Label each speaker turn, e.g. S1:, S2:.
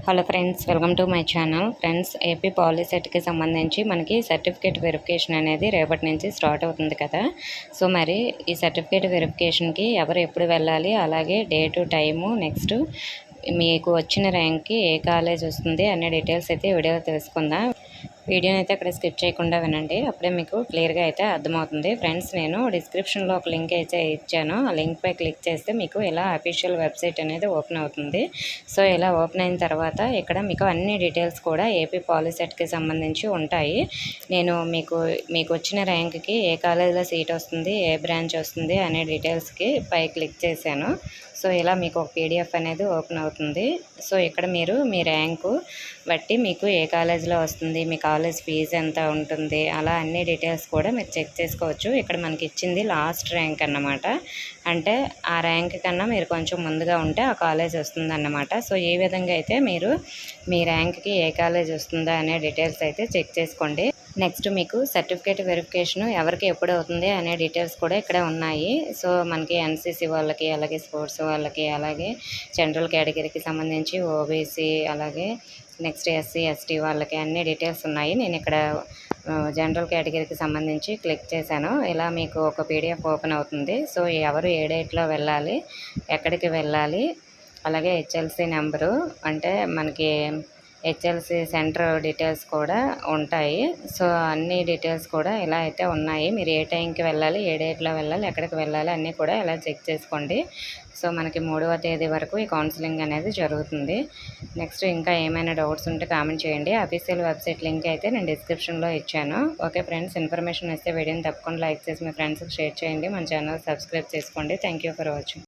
S1: Hello friends, welcome to my channel. Friends, AP పాలీసెట్కి సంబంధించి మనకి సర్టిఫికేట్ వెరిఫికేషన్ అనేది రేపటి నుంచి స్టార్ట్ అవుతుంది కదా. సో మరి ఈ సర్టిఫికేట్ వెరిఫికేషన్కి ఎవరు ఎప్పుడు వెళ్ళాలి, అలాగే డేటు, టైము, నెక్స్ట్ మీకు వచ్చిన ర్యాంక్కి ఏ కాలేజ్ వస్తుంది అనే డీటెయిల్స్ అయితే వీడియోలో తెలుసుకుందాం. వీడియోని అయితే అక్కడ స్కిప్ చేయకుండా వినండి, అప్పుడే మీకు క్లియర్గా అయితే అర్థమవుతుంది. ఫ్రెండ్స్, నేను డిస్క్రిప్షన్లో ఒక లింక్ అయితే ఇచ్చాను. ఆ లింక్పై క్లిక్ చేస్తే మీకు ఇలా అఫీషియల్ వెబ్సైట్ అనేది ఓపెన్ అవుతుంది. సో ఇలా ఓపెన్ అయిన తర్వాత ఇక్కడ మీకు అన్ని డీటెయిల్స్ కూడా ఏపీ పాలీసెట్కి సంబంధించి ఉంటాయి. నేను మీకు వచ్చిన ర్యాంక్కి ఏ కాలేజీలో సీట్ వస్తుంది, ఏ బ్రాంచ్ వస్తుంది అనే డీటెయిల్స్కి పై క్లిక్ చేశాను. సో ఇలా మీకు ఒక పీడిఎఫ్ అనేది ఓపెన్ అవుతుంది. సో ఇక్కడ మీరు మీ ర్యాంకు బట్టి మీకు ఏ కాలేజీలో వస్తుంది, మీ కాలేజ్ ఫీజు ఎంత ఉంటుంది, అలా అన్ని డీటెయిల్స్ కూడా మీరు చెక్ చేసుకోవచ్చు. ఇక్కడ మనకి ఇచ్చింది లాస్ట్ ర్యాంక్ అన్నమాట. అంటే ఆ ర్యాంక్ కన్నా మీరు కొంచెం ముందుగా ఉంటే ఆ కాలేజ్ వస్తుంది అన్నమాట. సో ఈ విధంగా అయితే మీరు మీ ర్యాంక్కి ఏ కాలేజ్ వస్తుందా అనే డీటెయిల్స్ అయితే చెక్ చేసుకోండి. నెక్స్ట్ మీకు సర్టిఫికేట్ వెరిఫికేషన్ ఎవరికి ఎప్పుడు అవుతుంది అనే డీటెయిల్స్ కూడా ఇక్కడ ఉన్నాయి. సో మనకి ఎన్సీసీ వాళ్ళకి, అలాగే స్పోర్ట్స్ వాళ్ళకి, అలాగే జనరల్ కేటగిరీకి సంబంధించి ఓబీసీ, అలాగే నెక్స్ట్ ఎస్సీ ఎస్టీ వాళ్ళకి అన్ని డీటెయిల్స్ ఉన్నాయి. నేను ఇక్కడ జనరల్ కేటగిరీకి సంబంధించి క్లిక్ చేశాను. ఇలా మీకు ఒక పీడిఎఫ్ ఓపెన్ అవుతుంది. సో ఎవరు ఏ డేట్లో వెళ్ళాలి, ఎక్కడికి వెళ్ళాలి, అలాగే హెచ్ఎల్సీ నెంబరు, అంటే మనకి హెచ్ఎల్సీ సెంటర్ డీటెయిల్స్ కూడా ఉంటాయి. సో అన్ని డీటెయిల్స్ కూడా ఇలా అయితే ఉన్నాయి. మీరు ఏ టైంకి వెళ్ళాలి, ఏ డేట్లో వెళ్ళాలి, ఎక్కడికి వెళ్ళాలి అన్నీ కూడా ఇలా చెక్ చేసుకోండి. సో మనకి 3వ తేదీ వరకు ఈ కౌన్సిలింగ్ అనేది జరుగుతుంది. నెక్స్ట్ ఇంకా ఏమైనా డౌట్స్ ఉంటే కామెంట్ చేయండి. అఫీషియల్ వెబ్సైట్ లింక్ అయితే నేను డిస్క్రిప్షన్లో ఇచ్చాను. ఓకే ఫ్రెండ్స్, ఇన్ఫర్మేషన్ ఇస్తే వీడియోని తప్పకుండా లైక్ చేసి మీ ఫ్రెండ్స్కి షేర్ చేయండి. మన ఛానల్ సబ్స్క్రైబ్ చేసుకోండి. Thank you for watching.